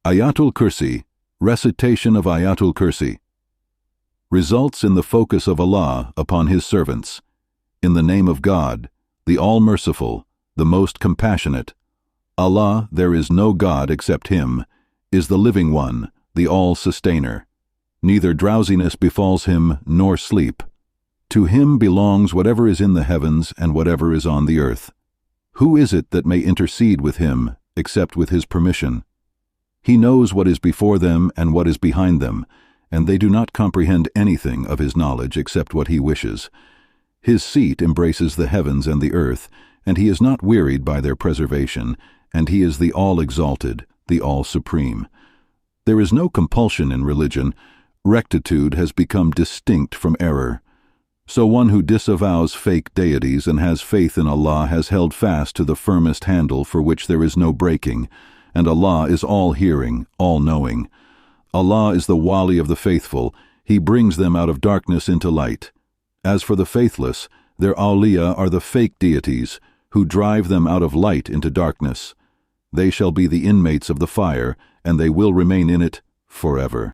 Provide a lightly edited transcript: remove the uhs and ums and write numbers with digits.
Ayatul Kursi, recitation of Ayatul Kursi, results in the focus of Allah upon His servants. In the name of God, the All-Merciful, the Most Compassionate. Allah, there is no God except Him, is the Living One, the All-Sustainer. Neither drowsiness befalls Him nor sleep. To Him belongs whatever is in the heavens and whatever is on the earth. Who is it that may intercede with Him except with His permission? He knows what is before them and what is behind them, and they do not comprehend anything of His knowledge except what He wishes. His seat embraces the heavens and the earth, and He is not wearied by their preservation, and He is the All-Exalted, the All-Supreme. There is no compulsion in religion. Rectitude has become distinct from error. So one who disavows fake deities and has faith in Allah has held fast to the firmest handle for which there is no breaking, and Allah is all-hearing, all-knowing. Allah is the Wali of the faithful. He brings them out of darkness into light. As for the faithless, their awliya are the fake deities, who drive them out of light into darkness. They shall be the inmates of the fire, and they will remain in it forever.